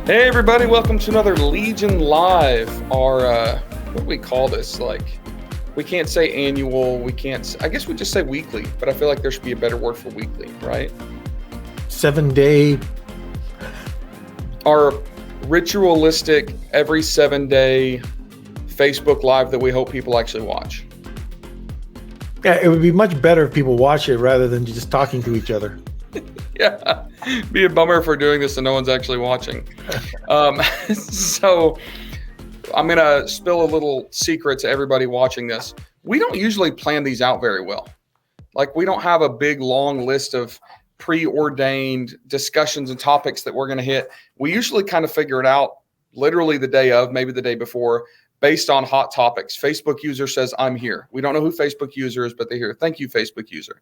Hey everybody, welcome to another Legion Live. Our what do we call this? Like, we can't say annual, I guess we just say weekly, but I feel like there should be a better word for weekly, right? 7-day. Our ritualistic every 7-day Facebook Live that we hope people actually watch. Yeah, it would be much better if people watch it rather than just talking to each other. Yeah, be a bummer if we're doing this and no one's actually watching. So I'm going to spill a little secret to everybody watching this. We don't usually plan these out very well. Like, we don't have a big, long list of preordained discussions and topics that we're going to hit. We usually kind of figure it out literally the day of, maybe the day before, based on hot topics. Facebook user says, I'm here. We don't know who Facebook user is, but they're here. Thank you, Facebook user.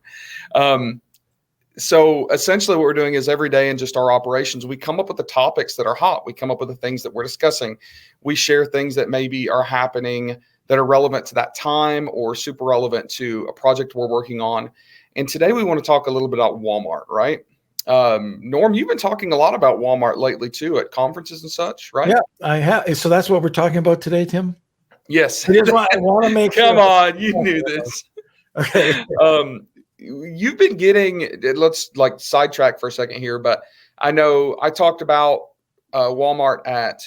So essentially what we're doing is every day in just our operations, we come up with the topics that are hot. We come up with the things that we're discussing. We share things that maybe are happening that are relevant to that time or super relevant to a project we're working on. And today we want to talk a little bit about Walmart, right? Norm, you've been talking a lot about Walmart lately too at conferences and such, right? Yeah, I have. So that's what we're talking about today, Tim? Yes. Here's what I want to make sure. Come on, you knew this. Okay. You've been getting, let's like sidetrack for a second here, but I know I talked about Walmart at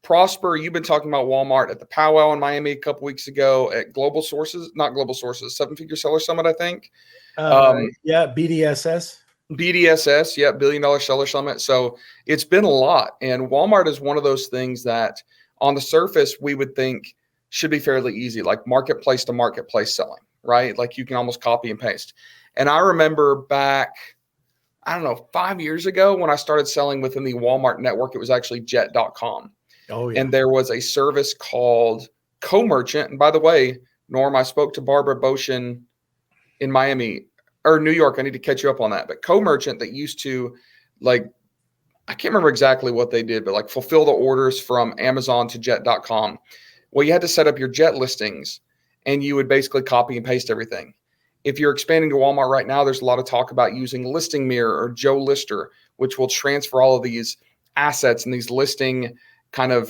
Prosper. You've been talking about Walmart at the powwow in Miami a couple weeks ago at Global Sources, not Global Sources, Seven Figure Seller Summit, I think. Yeah, BDSS. BDSS, yeah, $1 Billion Seller Summit. So it's been a lot. And Walmart is one of those things that on the surface, we would think should be fairly easy, like marketplace to marketplace selling, right? Like you can almost copy and paste. And I remember back, I don't know, 5 years ago when I started selling within the Walmart network, it was actually jet.com. Oh, yeah. And there was a service called Co-Merchant. And by the way, Norm, I spoke to Barbara Boshin in Miami or New York. I need to catch you up on that. But Co-Merchant that used to, like, I can't remember exactly what they did, but like fulfill the orders from Amazon to jet.com. Well, you had to set up your jet listings and you would basically copy and paste everything. If you're expanding to Walmart right now, there's a lot of talk about using Listing Mirror or Joe Lister, which will transfer all of these assets and these listing kind of,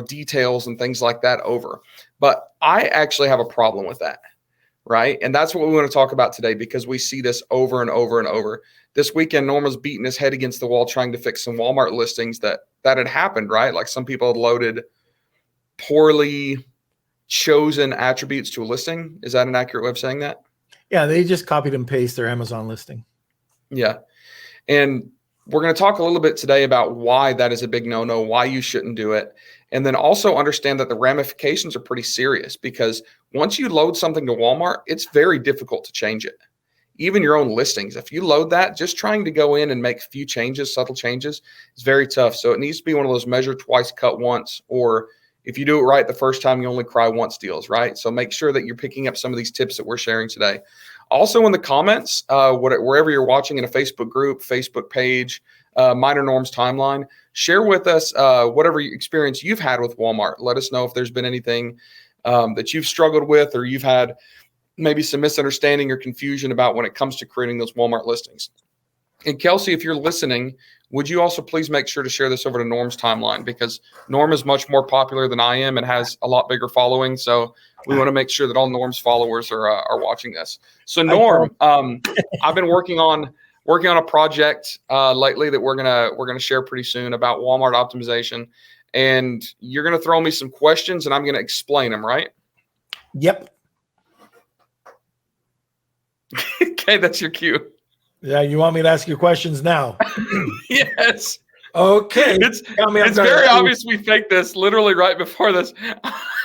details and things like that over. But I actually have a problem with that, right? And that's what we want to talk about today because we see this over and over and over. This weekend, Norm was beating his head against the wall trying to fix some Walmart listings that had happened, right? Like some people had loaded poorly chosen attributes to a listing. Is that an accurate way of saying that? Yeah, they just copied and pasted their Amazon listing. Yeah. And we're going to talk a little bit today about why that is a big no-no, why you shouldn't do it. And then also understand that the ramifications are pretty serious because once you load something to Walmart, it's very difficult to change it. Even your own listings, if you load that, just trying to go in and make a few changes, subtle changes, is very tough. So it needs to be one of those measure twice, cut once, or if you do it right the first time, you only cry once deals, right? So make sure that you're picking up some of these tips that we're sharing today. Also in the comments, wherever you're watching in a Facebook group, Facebook page, Minor Norm's timeline, share with us whatever experience you've had with Walmart. Let us know if there's been anything that you've struggled with or you've had maybe some misunderstanding or confusion about when it comes to creating those Walmart listings. And Kelsey, if you're listening, would you also please make sure to share this over to Norm's timeline because Norm is much more popular than I am and has a lot bigger following. So we want to make sure that all Norm's followers are watching this. So Norm, I've been working on a project lately that we're gonna share pretty soon about Walmart optimization, and you're gonna throw me some questions and I'm gonna explain them, right? Yep. Okay, that's your cue. Yeah, you want me to ask you questions now? Yes. Okay. It's very obvious we faked this literally right before this.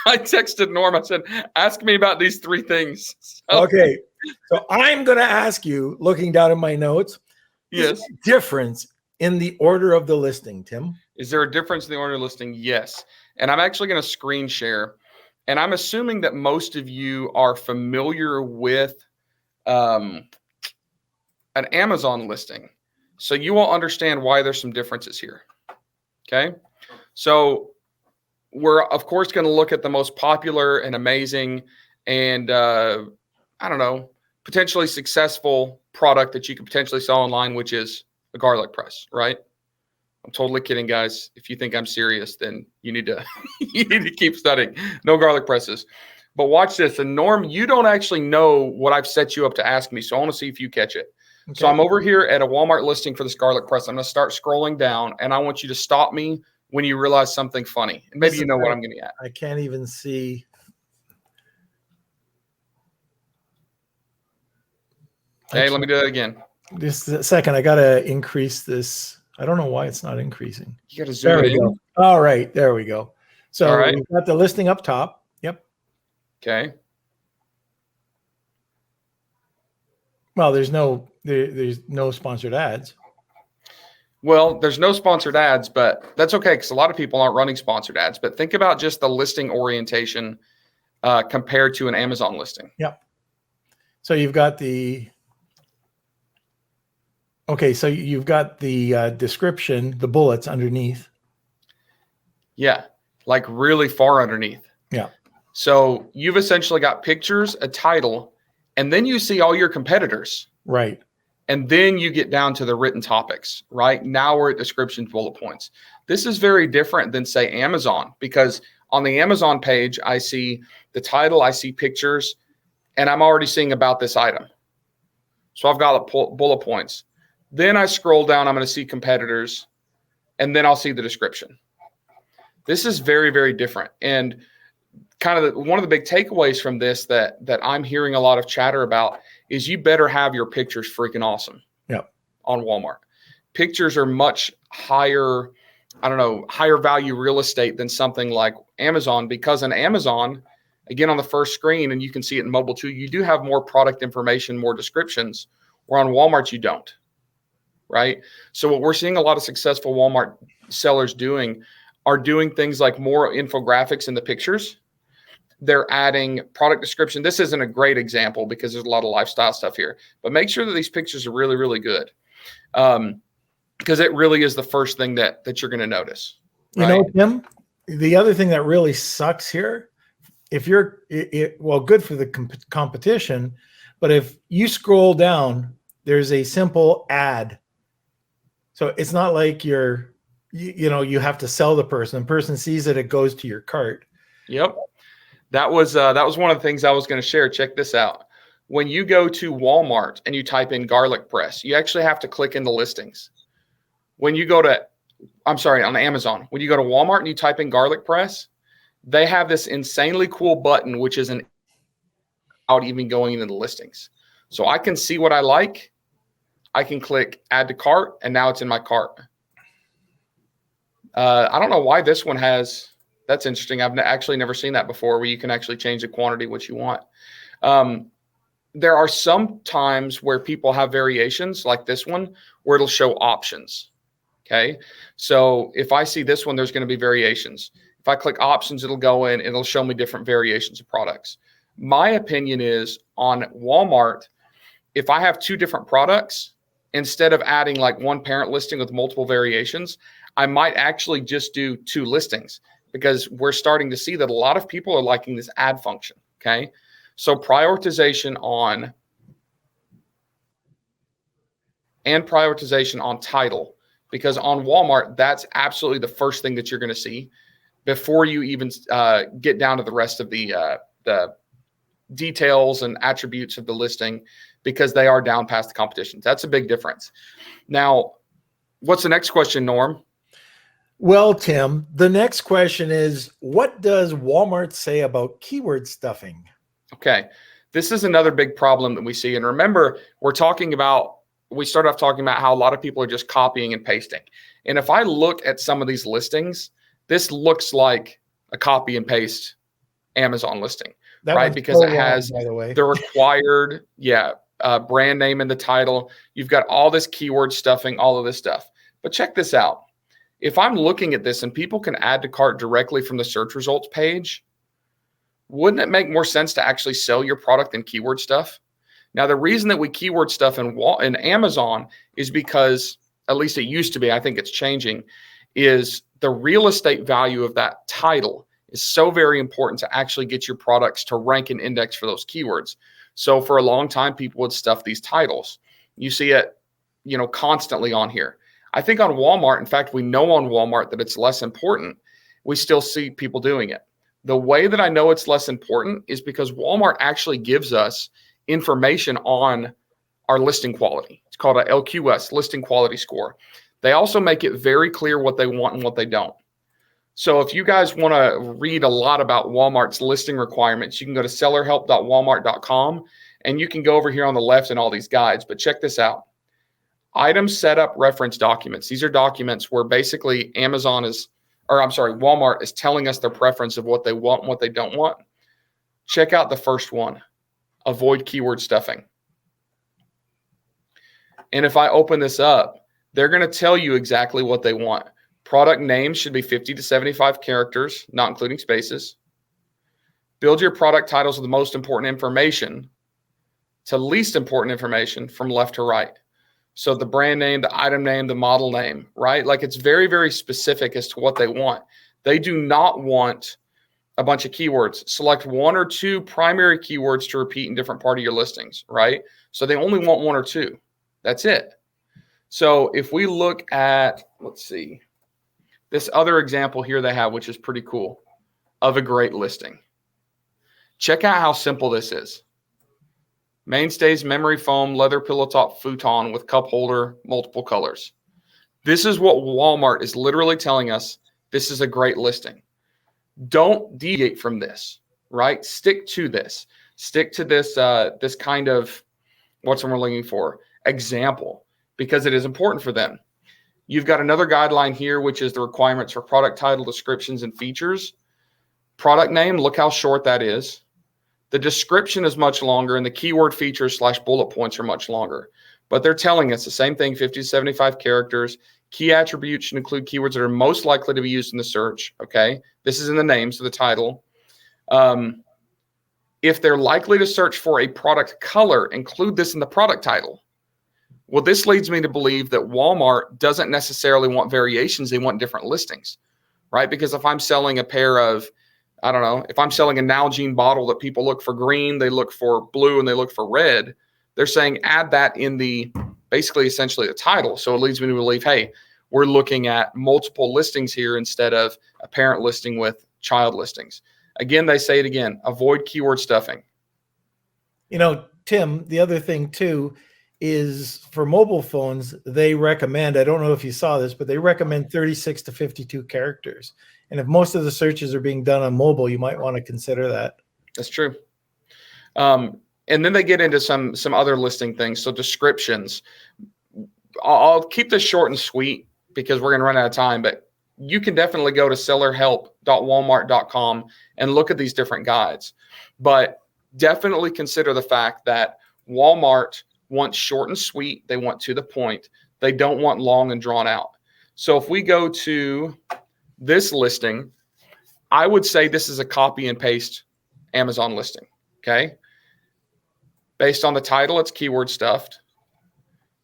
I texted Norm. I said, ask me about these three things. So, okay. So I'm going to ask you, looking down at my notes, yes. Is there a difference in the order of the listing, Tim? Is there a difference in the order of listing? Yes. And I'm actually going to screen share. And I'm assuming that most of you are familiar with an Amazon listing. So you will understand why there's some differences here. Okay. So we're of course going to look at the most popular and amazing and potentially successful product that you could potentially sell online, which is a garlic press, right? I'm totally kidding, guys. If you think I'm serious, then you need to you need to keep studying. No garlic presses. But watch this. And Norm, you don't actually know what I've set you up to ask me. So I want to see if you catch it. Okay. So I'm over here at a Walmart listing for this garlic press. I'm going to start scrolling down, and I want you to stop me when you realize something funny. And maybe you know what I'm getting at. I can't even see. Hey, let me do that again. Just a second. I got to increase this. I don't know why it's not increasing. You got to zoom it in. Go. All right. There we go. So all right. We've got the listing up top. Yep. Okay. Well, there's no sponsored ads. Well, there's no sponsored ads, but that's okay because a lot of people aren't running sponsored ads. But think about just the listing orientation compared to an Amazon listing. Yep. So you've got the description, the bullets underneath. Yeah, like really far underneath. Yeah. So you've essentially got pictures, a title, and then you see all your competitors. Right. And then you get down to the written topics, right? Now we're at descriptions, bullet points. This is very different than, say, Amazon, because on the Amazon page, I see the title, I see pictures, and I'm already seeing about this item. So I've got bullet points. Then I scroll down, I'm going to see competitors, and then I'll see the description. This is very, very different. And kind of one of the big takeaways from this that I'm hearing a lot of chatter about is you better have your pictures freaking awesome. Yep. On Walmart. Pictures are much higher, higher value real estate than something like Amazon, because on Amazon, again, on the first screen, and you can see it in mobile too, you do have more product information, more descriptions, where on Walmart you don't, right? So what we're seeing a lot of successful Walmart sellers doing are doing things like more infographics in the pictures. They're adding product description. This isn't a great example because there's a lot of lifestyle stuff here, but make sure that these pictures are really, really good. Because it really is the first thing that you're going to notice. Right? You know, Tim, the other thing that really sucks here, if you're, good for the competition, but if you scroll down, there's a simple ad. So it's not like you have to sell the person. The person sees it goes to your cart. Yep. That was one of the things I was going to share. Check this out. When you go to Walmart and you type in garlic press, you actually have to click in the listings. When you go to, on Amazon, when you go to Walmart and you type in garlic press, they have this insanely cool button, which isn't out even going into the listings. So I can see what I like. I can click add to cart, and now it's in my cart. I don't know why this one has. That's interesting. I've actually never seen that before, where you can actually change the quantity what you want. There are some times where people have variations like this one, where it'll show options. Okay. So if I see this one, there's going to be variations. If I click options, it'll go in and it'll show me different variations of products. My opinion is on Walmart, if I have two different products, instead of adding like one parent listing with multiple variations, I might actually just do two listings, because we're starting to see that a lot of people are liking this ad function. Okay. So prioritization on title, because on Walmart, that's absolutely the first thing that you're going to see before you even get down to the rest of the details and attributes of the listing, because they are down past the competition. That's a big difference. Now, what's the next question, Norm? Well, Tim, the next question is, what does Walmart say about keyword stuffing? Okay. This is another big problem that we see. And remember, we started off talking about how a lot of people are just copying and pasting. And if I look at some of these listings, this looks like a copy and paste Amazon listing, right? Because it has the required, brand name in the title. You've got all this keyword stuffing, all of this stuff. But check this out. If I'm looking at this and people can add to cart directly from the search results page, wouldn't it make more sense to actually sell your product than keyword stuff? Now, the reason that we keyword stuff in Amazon is because, at least it used to be, I think it's changing, is the real estate value of that title is so very important to actually get your products to rank and index for those keywords. So for a long time, people would stuff these titles. You see it, constantly on here. I think on Walmart, in fact, we know on Walmart that it's less important. We still see people doing it. The way that I know it's less important is because Walmart actually gives us information on our listing quality. It's called a LQS, listing quality score. They also make it very clear what they want and what they don't. So if you guys want to read a lot about Walmart's listing requirements, you can go to sellerhelp.walmart.com and you can go over here on the left in all these guides. But check this out. Item setup reference documents. These are documents where basically Walmart is telling us their preference of what they want and what they don't want. Check out the first one. Avoid keyword stuffing. And if I open this up, they're going to tell you exactly what they want. Product name should be 50 to 75 characters, not including spaces. Build your product titles with the most important information to least important information from left to right. So the brand name, the item name, the model name, right? Like it's very, very specific as to what they want. They do not want a bunch of keywords. Select one or two primary keywords to repeat in different part of your listings, right? So they only want one or two. That's it. So if we look at, let's see, this other example here they have, which is pretty cool, of a great listing. Check out how simple this is. Mainstays, memory foam, leather pillow top futon with cup holder, multiple colors. This is what Walmart is literally telling us. This is a great listing. Don't deviate from this, right? Stick to this. Stick to this, this kind of, what's what we're looking for, example, because it is important for them. You've got another guideline here, which is the requirements for product title, descriptions, and features. Product name, look how short that is. The description is much longer, and the keyword features / bullet points are much longer. But they're telling us the same thing, 50 to 75 characters. Key attributes should include keywords that are most likely to be used in the search, okay? This is in the name, so the title. If they're likely to search for a product color, include this in the product title. Well, this leads me to believe that Walmart doesn't necessarily want variations. They want different listings, right? Because if I'm selling a pair of, I don't know, if I'm selling a Nalgene bottle that people look for green, they look for blue, and they look for red, they're saying add that in the, basically essentially the title. So it leads me to believe, hey, we're looking at multiple listings here instead of a parent listing with child listings. Again, they say it again, avoid keyword stuffing. You know, Tim, the other thing too is for mobile phones, they recommend, I don't know if you saw this, but they recommend 36 to 52 characters. And if most of the searches are being done on mobile, you might want to consider that. That's true. And then they get into some other listing things. So descriptions. I'll keep this short and sweet because we're going to run out of time, but you can definitely go to sellerhelp.walmart.com and look at these different guides. But definitely consider the fact that Walmart wants short and sweet. They want to the point. They don't want long and drawn out. So if we go to this listing, I would say this is a copy and paste Amazon listing, okay? Based on the title, it's keyword stuffed.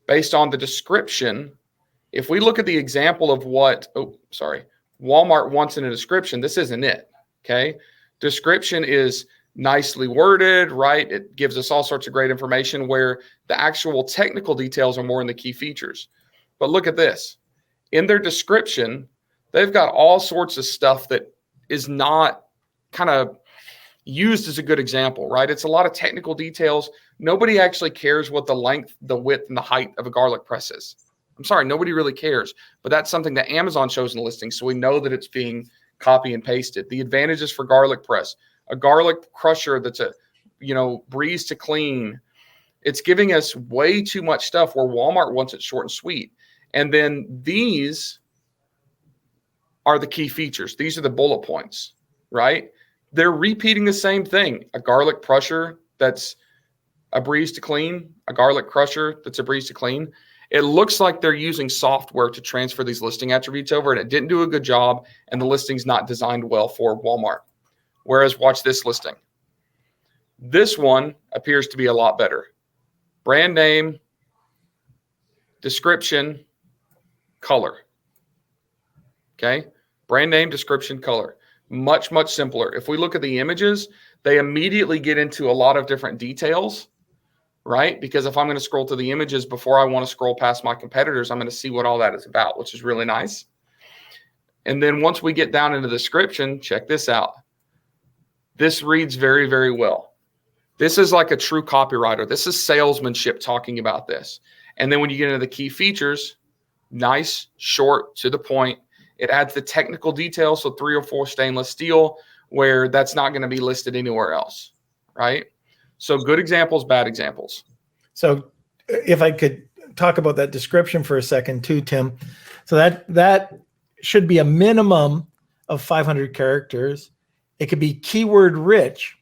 Based on the description, if we look at the example of what, Walmart wants in a description, this isn't it, okay? Description is nicely worded, right? It gives us all sorts of great information where the actual technical details are more in the key features. But look at this. In their description, they've got all sorts of stuff that is not kind of used as a good example, right? It's a lot of technical details. Nobody actually cares what the length, the width, and the height of a garlic press is. I'm sorry, nobody really cares. But that's something that Amazon shows in the listing, so we know that it's being copy and pasted. The advantages for garlic press. A garlic crusher that's a, breeze to clean. It's giving us way too much stuff where Walmart wants it short and sweet. And then these are the key features. These are the bullet points, right? They're repeating the same thing. A garlic crusher that's a breeze to clean, a garlic crusher that's a breeze to clean. It looks like they're using software to transfer these listing attributes over, and it didn't do a good job, and the listing's not designed well for Walmart. Whereas, watch this listing. This one appears to be a lot better. Brand name, description, color. Okay? Brand name, description, color. Much, much simpler. If we look at the images, they immediately get into a lot of different details, right? Because if I'm going to scroll to the images before I want to scroll past my competitors, I'm going to see what all that is about, which is really nice. And then once we get down into the description, check this out. This reads very, very well. This is like a true copywriter. This is salesmanship talking about this. And then when you get into the key features, nice, short, to the point. It adds the technical details, so 304 stainless steel, where that's not going to be listed anywhere else, right? So good examples, bad examples. So if I could talk about that description for a second too, Tim. So that should be a minimum of 500 characters. It could be keyword rich.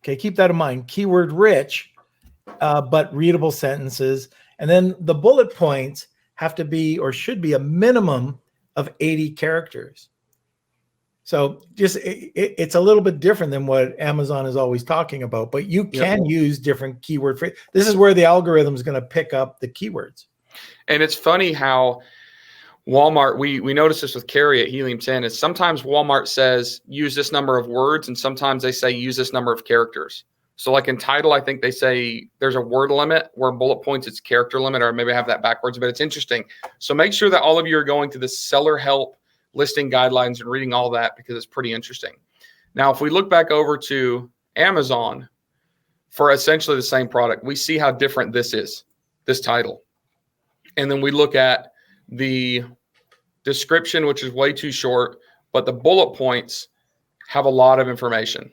Okay, keep that in mind. Keyword rich, but readable sentences. And then the bullet points have to be or should be a minimum of 80 characters. So just it's a little bit different than what Amazon is always talking about, but you can use different keyword phrases. This is where the algorithm is going to pick up the keywords. And it's funny how Walmart, we noticed this with Carrie at Helium 10, is sometimes Walmart says use this number of words, and sometimes they say use this number of characters. So like in title, I think they say there's a word limit, where bullet points it's character limit, or maybe I have that backwards, but it's interesting. So make sure that all of you are going to the seller help listing guidelines and reading all that, because it's pretty interesting. Now, if we look back over to Amazon for essentially the same product, we see how different this is, this title. And then we look at the description, which is way too short, but the bullet points have a lot of information.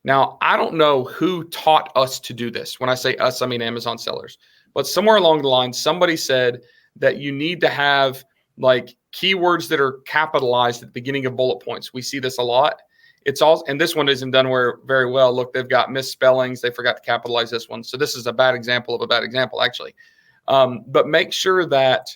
Now, I don't know who taught us to do this. When I say us, I mean Amazon sellers. But somewhere along the line, somebody said that you need to have like keywords that are capitalized at the beginning of bullet points. We see this a lot. It's all, and this one isn't done very well. Look, they've got misspellings. They forgot to capitalize this one. So this is a bad example of a bad example, actually. But make sure that,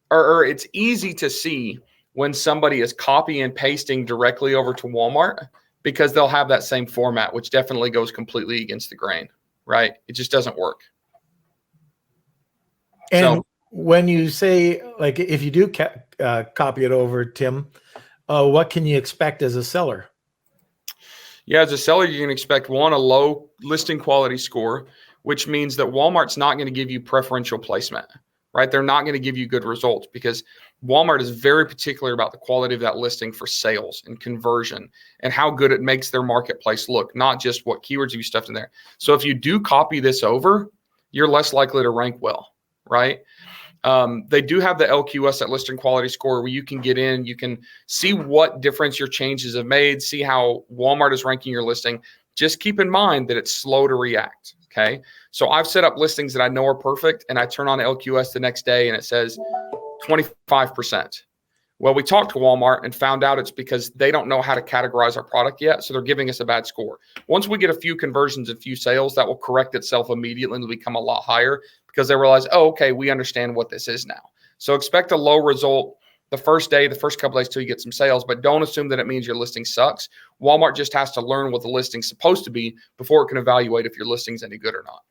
or it's easy to see when somebody is copy and pasting directly over to Walmart, because they'll have that same format, which definitely goes completely against the grain, right? It just doesn't work. And when you say, like, if you do copy it over, Tim, what can you expect as a seller? Yeah, as a seller, you can expect, one, a low listing quality score, which means that Walmart's not going to give you preferential placement, right? They're not going to give you good results, because Walmart is very particular about the quality of that listing for sales and conversion and how good it makes their marketplace look, not just what keywords you stuffed in there. So if you do copy this over, you're less likely to rank well, right? They do have the LQS, that listing quality score, where you can get in, you can see what difference your changes have made, see how Walmart is ranking your listing. Just keep in mind that it's slow to react. Okay. So I've set up listings that I know are perfect, and I turn on LQS the next day and it says 25%. Well, we talked to Walmart and found out it's because they don't know how to categorize our product yet. So they're giving us a bad score. Once we get a few conversions and few sales, that will correct itself immediately and it'll become a lot higher, because they realize, oh, okay, we understand what this is now. So expect a low result the first day, the first couple days till you get some sales, but don't assume that it means your listing sucks. Walmart just has to learn what the listing's supposed to be before it can evaluate if your listing's any good or not.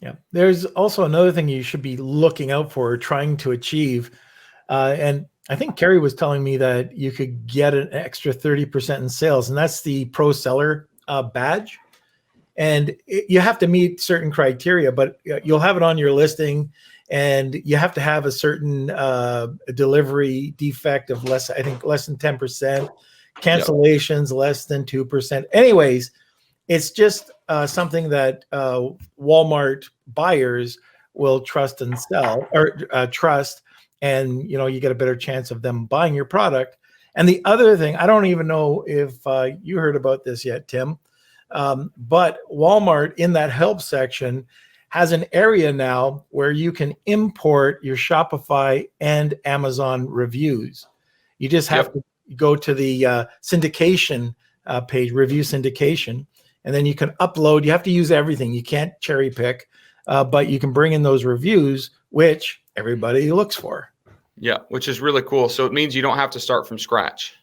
Yeah. There's also another thing you should be looking out for, or trying to achieve. And I think Carrie was telling me that you could get an extra 30% in sales, and that's the pro seller badge. And you have to meet certain criteria, but you'll have it on your listing, and you have to have a certain delivery defect of less than 10%, cancellations less than 2%. Anyways, it's just something that Walmart buyers will trust and sell, or trust, and you get a better chance of them buying your product. And the other thing, I don't even know if you heard about this yet, Tim, but Walmart, in that help section, has an area now where you can import your Shopify and Amazon reviews. You just have to go to the syndication page, review syndication, and then you can upload. You have to use everything. You can't cherry pick, but you can bring in those reviews, which everybody looks for. Yeah, which is really cool. So it means you don't have to start from scratch.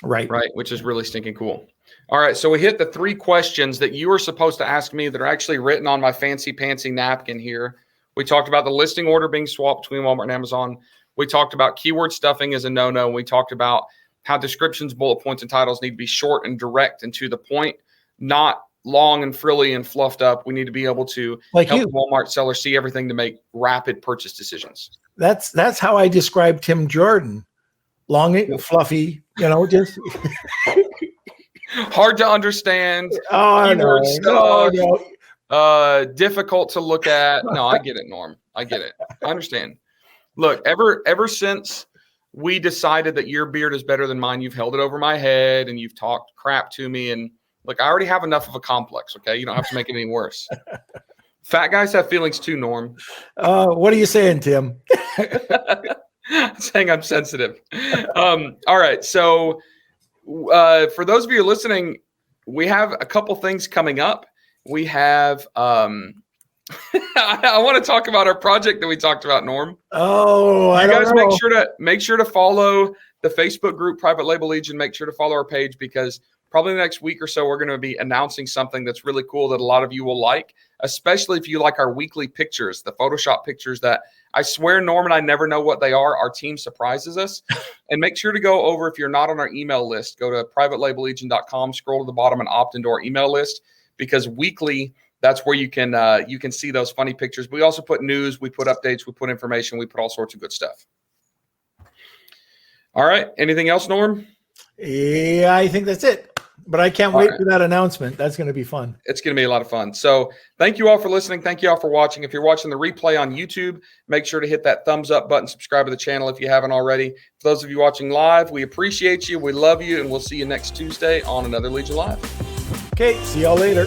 Right. Which is really stinking cool. All right, so we hit the 3 questions that you were supposed to ask me that are actually written on my fancy pantsy napkin here. We talked about the listing order being swapped between Walmart and Amazon. We talked about keyword stuffing as a no-no. We talked about how descriptions, bullet points, and titles need to be short and direct and to the point, not long and frilly and fluffed up. We need to be able to Like help you. the Walmart seller see everything to make rapid purchase decisions. That's how I describe Tim Jordan. Long and fluffy, just hard to understand. no, stuff, no. Difficult to look at. No, I get it, Norm. I get it. I understand. Look, ever since we decided that your beard is better than mine, you've held it over my head and you've talked crap to me. And look, I already have enough of a complex. Okay, you don't have to make it any worse. Fat guys have feelings too, Norm. What are you saying, Tim? Saying I'm sensitive. All right. So for those of you listening, we have a couple things coming up. We have I want to talk about our project that we talked about, Norm. Oh, you guys make sure to follow the Facebook group Private Label Legion. Make sure to follow our page, because probably the next week or so we're going to be announcing something that's really cool that a lot of you will like, especially if you like our weekly pictures, the Photoshop pictures that I swear Norm and I never know what they are. Our team surprises us. And make sure to go over, if you're not on our email list, go to privatelabellegion.com, scroll to the bottom and opt into our email list, because weekly that's where you can see those funny pictures. We also put news, we put updates, we put information, we put all sorts of good stuff. All right. Anything else, Norm? Yeah, I think that's it. But I can't wait for that announcement. That's going to be fun. It's going to be a lot of fun. So thank you all for listening. Thank you all for watching. If you're watching the replay on YouTube, make sure to hit that thumbs up button, subscribe to the channel if you haven't already. For those of you watching live, we appreciate you. We love you. And we'll see you next Tuesday on another Legion Live. Okay. See y'all later.